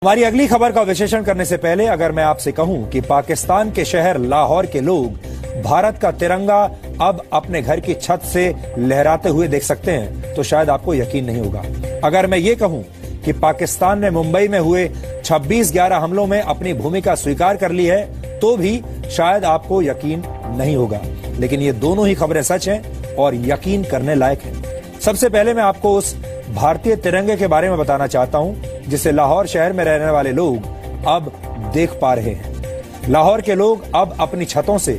हमारी अगली खबर का विश्लेषण करने से पहले अगर मैं आपसे कहूं कि पाकिस्तान के शहर लाहौर के लोग भारत का तिरंगा अब अपने घर की छत से लहराते हुए देख सकते हैं तो शायद आपको यकीन नहीं होगा। अगर मैं ये कहूं कि पाकिस्तान ने मुंबई में हुए 26/11 हमलों में अपनी भूमिका स्वीकार कर ली है तो भी शायद आपको यकीन नहीं होगा, लेकिन ये दोनों ही खबरें सच हैं और यकीन करने लायक हैं। सबसे पहले मैं आपको उस भारतीय तिरंगे के बारे में बताना चाहता हूं जिसे लाहौर शहर में रहने वाले लोग अब देख पा रहे हैं। लाहौर के लोग अब अपनी छतों से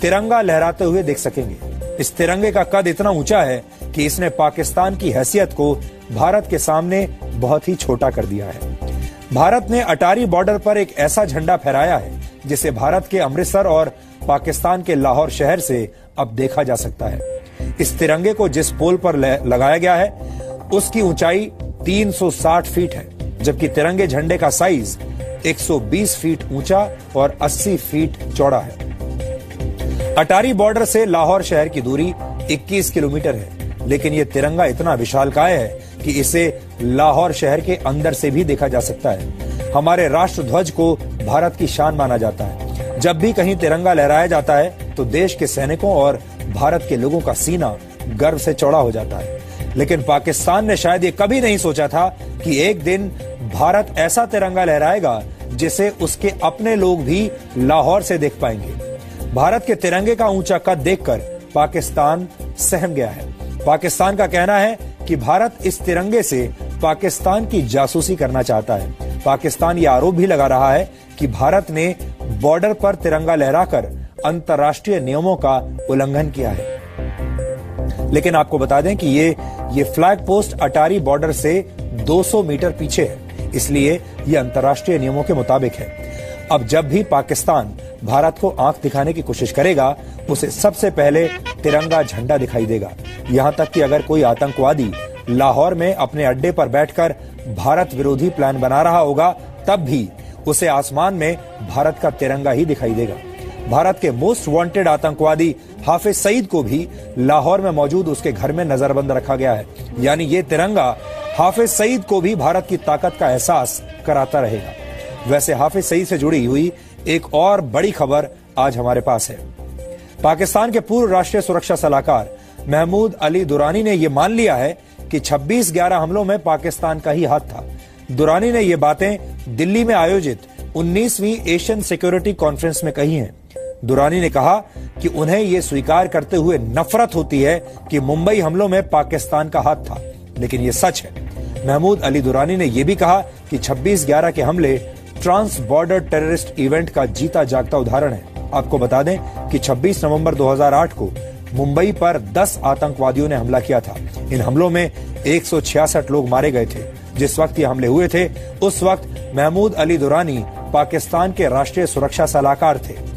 तिरंगा लहराते हुए देख सकेंगे। इस तिरंगे का कद इतना ऊंचा है कि इसने पाकिस्तान की हैसियत को भारत के सामने बहुत ही छोटा कर दिया है। भारत ने अटारी बॉर्डर पर एक ऐसा झंडा फहराया है जिसे भारत के अमृतसर और पाकिस्तान के लाहौर शहर से अब देखा जा सकता है। इस तिरंगे को जिस पोल पर लगाया गया है उसकी ऊंचाई 360 फीट है, जबकि तिरंगे झंडे का साइज 120 फीट ऊंचा और 80 फीट चौड़ा है। अटारी बॉर्डर से लाहौर शहर की दूरी 21 किलोमीटर है, लेकिन यह तिरंगा इतना विशालकाय है कि इसे लाहौर शहर के अंदर से भी देखा जा सकता है। हमारे राष्ट्र ध्वज को भारत की शान माना जाता है। जब भी कहीं तिरंगा लहराया जाता है तो देश के सैनिकों और भारत के लोगों का सीना गर्व से चौड़ा हो जाता है। लेकिन पाकिस्तान ने शायद ये कभी नहीं सोचा था कि एक दिन भारत ऐसा तिरंगा लहराएगा जिसे उसके अपने लोग भी लाहौर से देख पाएंगे। भारत के तिरंगे का ऊंचा कद देखकर पाकिस्तान सहम गया है। पाकिस्तान का कहना है कि भारत इस तिरंगे से पाकिस्तान की जासूसी करना चाहता है। पाकिस्तान ये आरोप भी लगा रहा है कि भारत ने बॉर्डर पर तिरंगा लहराकर अंतर्राष्ट्रीय नियमों का उल्लंघन किया है। लेकिन आपको बता दें कि ये फ्लैग पोस्ट अटारी बॉर्डर से 200 मीटर पीछे है, इसलिए ये अंतर्राष्ट्रीय नियमों के मुताबिक है। अब जब भी पाकिस्तान भारत को आंख दिखाने की कोशिश करेगा उसे सबसे पहले तिरंगा झंडा दिखाई देगा। यहां तक कि अगर कोई आतंकवादी लाहौर में अपने अड्डे पर बैठकर भारत विरोधी प्लान बना रहा होगा तब भी उसे आसमान में भारत का तिरंगा ही दिखाई देगा। भारत के मोस्ट वांटेड आतंकवादी हाफिज सईद को भी लाहौर में मौजूद उसके घर में नजरबंद रखा गया है। यानी ये तिरंगा हाफिज सईद को भी भारत की ताकत का एहसास कराता रहेगा। वैसे हाफिज सईद से जुड़ी हुई एक और बड़ी खबर आज हमारे पास है। पाकिस्तान के पूर्व राष्ट्रीय सुरक्षा सलाहकार महमूद अली दुरानी ने यह मान लिया है कि 26/11 हमलों में पाकिस्तान का ही हाथ था। दुरानी ने ये बातें दिल्ली में आयोजित 19वीं एशियन सिक्योरिटी कॉन्फ्रेंस में कही हैं। दुरानी ने कहा कि उन्हें यह स्वीकार करते हुए नफरत होती है कि मुंबई हमलों में पाकिस्तान का हाथ था, लेकिन यह सच है। महमूद अली दुरानी ने यह भी कहा कि 26/11 के हमले ट्रांस बॉर्डर टेररिस्ट इवेंट का जीता जागता उदाहरण है। आपको बता दें कि 26 नवंबर 2008 को मुंबई पर 10 आतंकवादियों ने हमला किया था। इन हमलों में 166 लोग मारे गए थे। जिस वक्त ये हमले हुए थे उस वक्त महमूद अली दुरानी पाकिस्तान के राष्ट्रीय सुरक्षा सलाहकार थे।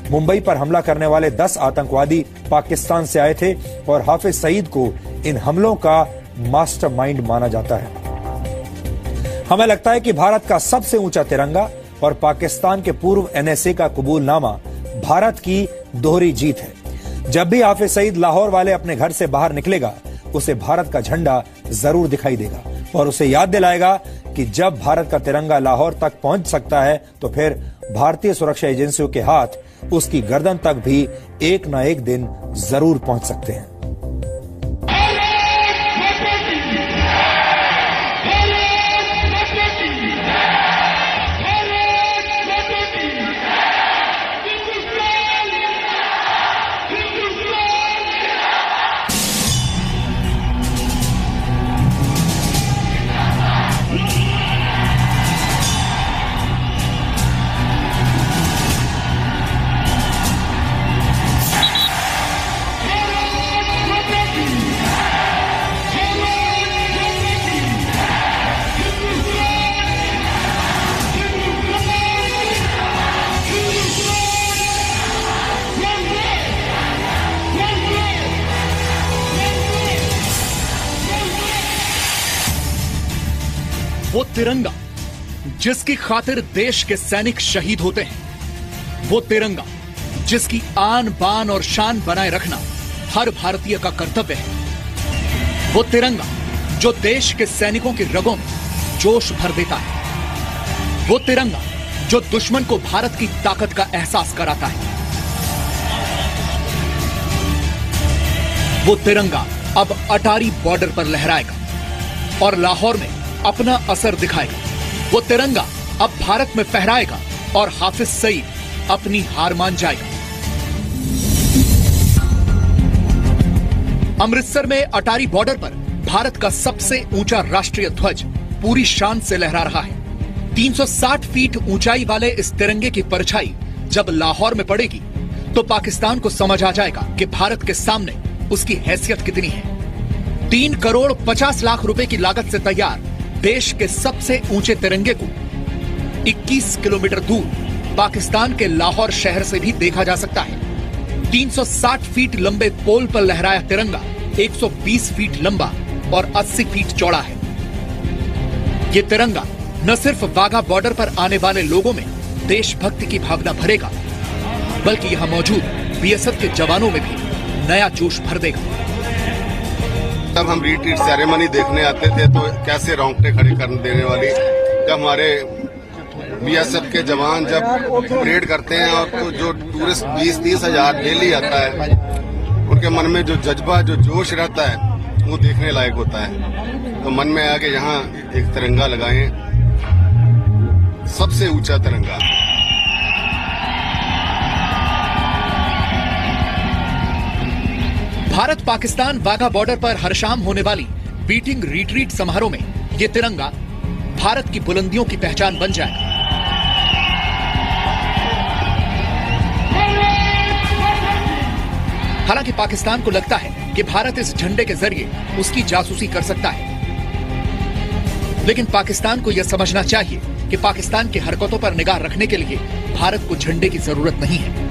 मुंबई पर हमला करने वाले 10 आतंकवादी पाकिस्तान से आए थे और हाफिज सईद को इन हमलों का मास्टरमाइंड माना जाता है। हमें लगता है कि भारत का सबसे ऊंचा तिरंगा और पाकिस्तान के पूर्व एनएसए का कबूलनामा भारत की दोहरी जीत है। जब भी हाफिज सईद लाहौर वाले अपने घर से बाहर निकलेगा उसे भारत का झंडा जरूर दिखाई देगा और उसे याद दिलाएगा कि जब भारत का तिरंगा लाहौर तक पहुंच सकता है तो फिर भारतीय सुरक्षा एजेंसियों के हाथ उसकी गर्दन तक भी एक न एक दिन जरूर पहुंच सकते हैं। वो तिरंगा जिसकी खातिर देश के सैनिक शहीद होते हैं, वो तिरंगा जिसकी आन बान और शान बनाए रखना हर भारतीय का कर्तव्य है। वो तिरंगा जो देश के सैनिकों की रगों में जोश भर देता है। वो तिरंगा जो दुश्मन को भारत की ताकत का एहसास कराता है। वो तिरंगा अब अटारी बॉर्डर पर लहराएगा और लाहौर में अपना असर दिखाएगा। वो तिरंगा अब भारत में फहराएगा और हाफिज सईद अपनी हार मान जाएगा। अमृतसर में अटारी बॉर्डर पर भारत का सबसे ऊंचा राष्ट्रीय ध्वज पूरी शान से लहरा रहा है। 360 फीट ऊंचाई वाले इस तिरंगे की परछाई जब लाहौर में पड़ेगी तो पाकिस्तान को समझ आ जाएगा कि भारत के सामने उसकी हैसियत कितनी है। 3 करोड़ 50 लाख रुपए की लागत से तैयार देश के सबसे ऊंचे तिरंगे को 21 किलोमीटर दूर पाकिस्तान के लाहौर शहर से भी देखा जा सकता है। 360 फीट लंबे पोल पर लहराया तिरंगा 120 फीट लंबा और 80 फीट चौड़ा है। ये तिरंगा न सिर्फ वाघा बॉर्डर पर आने वाले लोगों में देशभक्ति की भावना भरेगा, बल्कि यहां मौजूद बीएसएफ के जवानों में भी नया जोश भर देगा। जब हम रिट्रीट सेरेमनी देखने आते थे तो कैसे रोंगटे खड़े कर देने वाली, जब हमारे बीएसएफ के जवान जब परेड करते हैं और तो जो टूरिस्ट 20-30 हजार डेली आता है, उनके मन में जो जज्बा जो जोश रहता है वो देखने लायक होता है। तो मन में आया कि यहाँ एक तिरंगा लगाएं, सबसे ऊंचा तिरंगा। भारत पाकिस्तान वाघा बॉर्डर पर हर शाम होने वाली बीटिंग रिट्रीट समारोह में ये तिरंगा भारत की बुलंदियों की पहचान बन जाएगा। हालांकि पाकिस्तान को लगता है कि भारत इस झंडे के जरिए उसकी जासूसी कर सकता है, लेकिन पाकिस्तान को यह समझना चाहिए कि पाकिस्तान की हरकतों पर निगाह रखने के लिए भारत को झंडे की जरूरत नहीं है।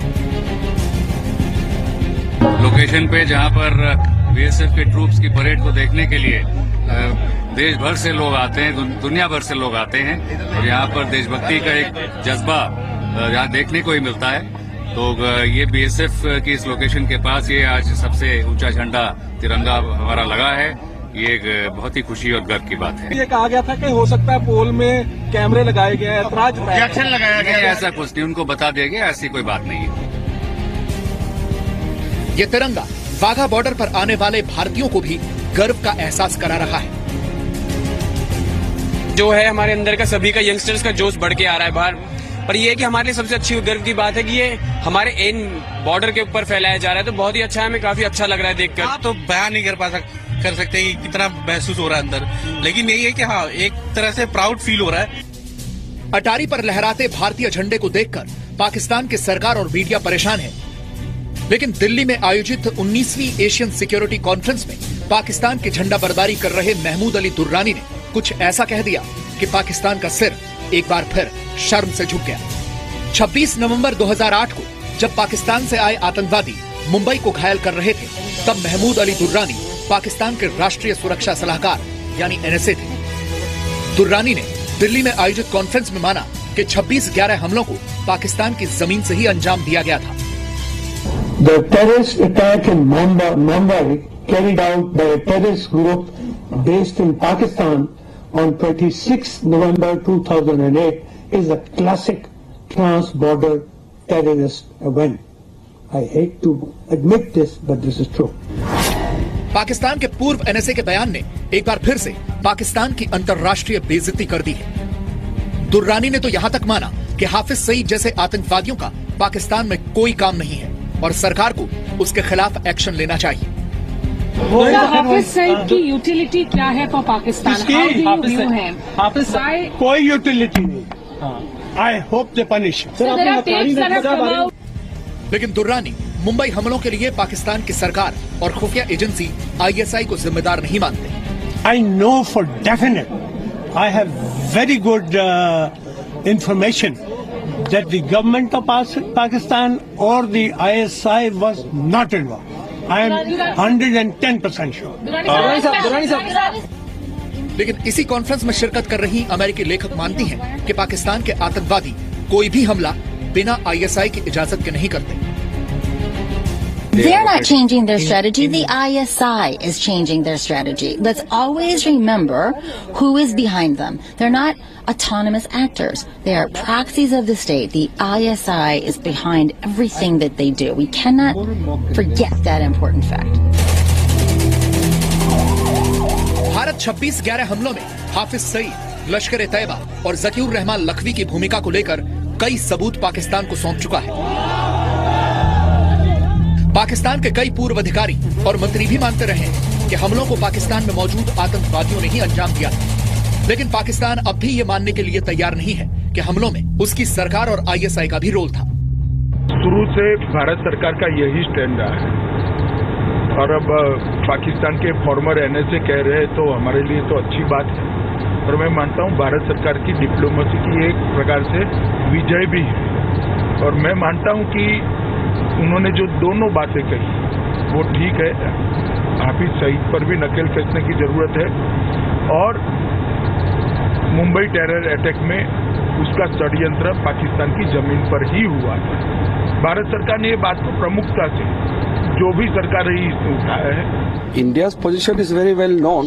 लोकेशन पे जहां पर बीएसएफ के ट्रूप्स की परेड को देखने के लिए देश भर से लोग आते हैं, दुनिया भर से लोग आते हैं और यहाँ पर देशभक्ति का एक जज्बा यहाँ देखने को ही मिलता है। तो ये बीएसएफ की इस लोकेशन के पास ये आज सबसे ऊंचा झंडा तिरंगा हमारा लगा है। ये एक बहुत ही खुशी और गर्व की बात है। ये कहा गया था कि हो सकता है पोल में कैमरे लगाए गए हैं, ऑब्जेक्शन लगाया गया, ऐसा कुछ नहीं, उनको बता दिया गया, ऐसी कोई बात नहीं है। ये तिरंगा वाघा बॉर्डर पर आने वाले भारतीयों को भी गर्व का एहसास करा रहा है। जो है हमारे अंदर का सभी का यंगस्टर्स का जोश बढ़ के आ रहा है बाहर। पर ये है कि हमारे लिए सबसे अच्छी गर्व की बात है कि ये हमारे इन बॉर्डर के ऊपर फैलाया जा रहा है, तो बहुत ही अच्छा है, हमें काफी अच्छा लग रहा है देखकर। हाँ, तो बयान नहीं कर सकते कि कितना महसूस हो रहा है अंदर, लेकिन यही है कि हाँ एक तरह से प्राउड फील हो रहा है। अटारी पर लहराते भारतीय झंडे को देखकर पाकिस्तान की सरकार और मीडिया परेशान है, लेकिन दिल्ली में आयोजित 19वीं एशियन सिक्योरिटी कॉन्फ्रेंस में पाकिस्तान की झंडा बरदारी कर रहे महमूद अली दुर्रानी ने कुछ ऐसा कह दिया कि पाकिस्तान का सिर एक बार फिर शर्म से झुक गया। 26 नवंबर 2008 को जब पाकिस्तान से आए आतंकवादी मुंबई को घायल कर रहे थे, तब महमूद अली दुर्रानी पाकिस्तान के राष्ट्रीय सुरक्षा सलाहकार यानी एनएसए थे। दुर्रानी ने दिल्ली में आयोजित कॉन्फ्रेंस में माना कि 26/11 हमलों को पाकिस्तान की जमीन से ही अंजाम दिया गया था। The terrorist attack in Mumbai carried out by a terrorist group based in Pakistan on 26 November 2008 is a classic trans-border terrorist event. I hate to admit this, but this is true. Pakistan के पूर्व NSA के बयान ने एक बार फिर से पाकिस्तान की अंतर्राष्ट्रीय बेइज्जती कर दी है। दुर्रानी ने तो यहाँ तक माना कि हाफिज सईद जैसे आतंकवादियों का पाकिस्तान में कोई काम नहीं है और सरकार को उसके खिलाफ एक्शन लेना चाहिए। हाफिज सईद की यूटिलिटी क्या है फॉर पाकिस्तान? हाफिज कोई यूटिलिटी नहीं। I hope they punish. लेकिन दुर्रानी मुंबई हमलों के लिए पाकिस्तान की सरकार और खुफिया एजेंसी आईएसआई को जिम्मेदार नहीं मानते। I know for definite, I have very good information that the government of Pakistan or the ISI was not involved. I am 110% sure. लेकिन इसी कॉन्फ्रेंस में शिरकत कर रही अमेरिकी लेखक मानती हैं कि पाकिस्तान के आतंकवादी कोई भी हमला बिना आईएसआई की इजाजत के नहीं करते। They're not changing their strategy. The ISI is changing their strategy. Let's always remember who is behind them. They're not autonomous actors. They are proxies of the state. The ISI is behind everything that they do. We cannot forget that important fact. Bharat 26/11 हमलों में हाफिज सईद, लश्कर ए तैयबा और ज़कीउर रहमान लखवी की भूमिका को लेकर कई सबूत पाकिस्तान को सौंप चुका है। पाकिस्तान के कई पूर्व अधिकारी और मंत्री भी मानते रहे कि हमलों को पाकिस्तान में मौजूद आतंकवादियों ने ही अंजाम दिया, लेकिन पाकिस्तान अब भी ये मानने के लिए तैयार नहीं है कि हमलों में उसकी सरकार और ISI का भी रोल था। शुरू से भारत सरकार का यही स्टैंड रहा है और अब पाकिस्तान के फॉर्मर NSA कह रहे हैं तो हमारे लिए तो अच्छी बात है, और मैं मानता हूं भारत सरकार की डिप्लोमेसी की एक प्रकार से विजय भी है। और मैं मानता हूं कि उन्होंने जो दोनों बातें कही वो ठीक है। हाफिज सईद पर भी नकेल कसने की जरूरत है और मुंबई टेरर अटैक में उसका षड्यंत्र पाकिस्तान की जमीन पर ही हुआ था। भारत सरकार ने ये बात को प्रमुखता से जो भी सरकार रही इसने उठाया है। India's position is very well known.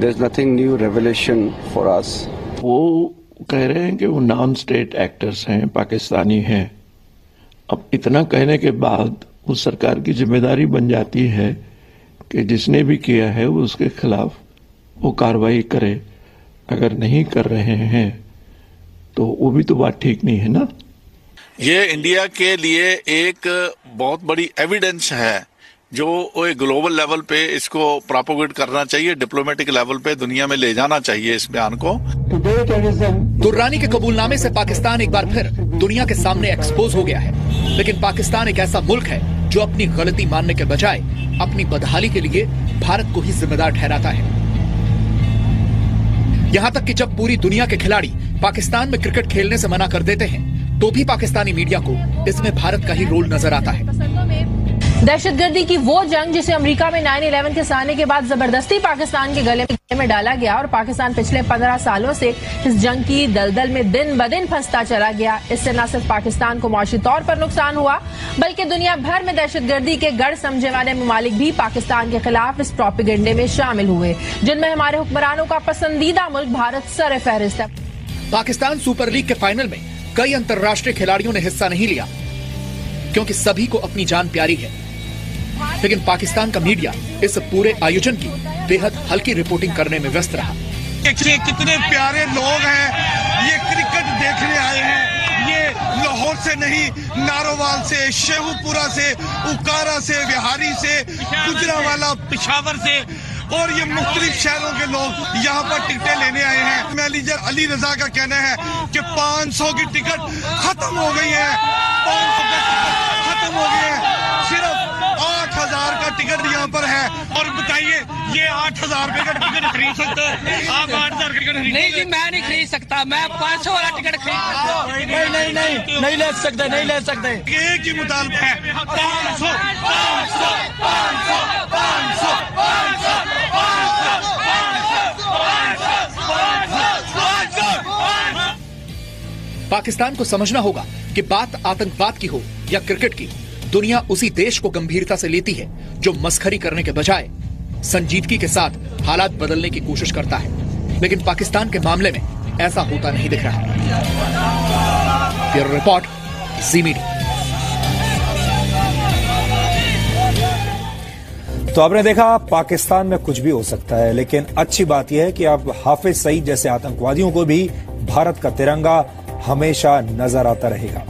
There's nothing new revelation for us. वो कह रहे हैं कि वो नॉन स्टेट एक्टर्स हैं, पाकिस्तानी हैं। अब इतना कहने के बाद उस सरकार की जिम्मेदारी बन जाती है कि जिसने भी किया है वो उसके खिलाफ वो कार्रवाई करे। अगर नहीं कर रहे हैं तो वो भी तो बात ठीक नहीं है ना। ये इंडिया के लिए एक बहुत बड़ी एविडेंस है जो ग्लोबल लेवल पे इसको प्रोपोगेट करना चाहिए, डिप्लोमेटिक लेवल पे दुनिया में ले जाना चाहिए इस बयान को। दुर्रानी के कबूलनामे से पाकिस्तान एक बार फिर दुनिया के सामने एक्सपोज हो गया है, लेकिन पाकिस्तान एक ऐसा मुल्क है जो अपनी गलती मानने के बजाय अपनी बदहाली के लिए भारत को ही जिम्मेदार ठहराता है। यहां तक कि जब पूरी दुनिया के खिलाड़ी पाकिस्तान में क्रिकेट खेलने से मना कर देते हैं तो भी पाकिस्तानी मीडिया को इसमें भारत का ही रोल नजर आता है। दहशतगर्दी की वो जंग जिसे अमेरिका में 9/11 के साने के बाद जबरदस्ती पाकिस्तान के गले में डाला गया और पाकिस्तान पिछले 15 सालों से इस जंग की दलदल में दिन ब दिन फंसता चला गया। इससे न सिर्फ पाकिस्तान को माशी तौर पर नुकसान हुआ बल्कि दुनिया भर में दहशतगर्दी के गढ़ समझे वाले ममालिक भी पाकिस्तान के खिलाफ इस प्रोपेगेंडे में शामिल हुए, जिनमें हमारे हुक्मरानों का पसंदीदा मुल्क भारत सर फहरिस्त है। पाकिस्तान सुपर लीग के फाइनल में कई अंतर्राष्ट्रीय खिलाड़ियों ने हिस्सा नहीं लिया क्योंकि सभी को अपनी जान प्यारी है, लेकिन पाकिस्तान का मीडिया इस पूरे आयोजन की बेहद हल्की रिपोर्टिंग करने में व्यस्त रहा। कितने प्यारे लोग हैं, ये क्रिकेट देखने आए हैं, ये लाहौर से नहीं, नारोवाल से, शेखुपुरा से, उकारा से, बिहारी से, गुजरावाला, पेशावर से और ये मुख्तलिफ शहरों के लोग यहाँ पर टिकटें लेने आए हैं। मैनेजर अली रजा का कहना है कि 500 की टिकट खत्म हो गई है, 500 की टिकट खत्म हो गई है, सिर्फ 8,000 का टिकट यहाँ पर है। और बताइए ये 8,000 रुपए का टिकट खरीद सकते हैं आप? 8,000 का टिकट नहीं जी, मैं नहीं खरीद सकता, मैं 500 वाला टिकट खरीद सकता। नहीं ले सकते, नहीं ले सकते। एक ही मुतालबा है, 500 500 500 500 500 पाकिस्तान को समझना होगा कि बात आतंकवाद की हो या क्रिकेट की, दुनिया उसी देश को गंभीरता से लेती है जो मस्खरी करने के बजाय संजीदगी के साथ हालात बदलने की कोशिश करता है। लेकिन पाकिस्तान के मामले में ऐसा होता नहीं दिख रहा। ब्यूरो रिपोर्ट, जी मीडिया। तो आपने देखा पाकिस्तान में कुछ भी हो सकता है, लेकिन अच्छी बात यह है कि अब हाफिज सईद जैसे आतंकवादियों को भी भारत का तिरंगा हमेशा नजर आता रहेगा।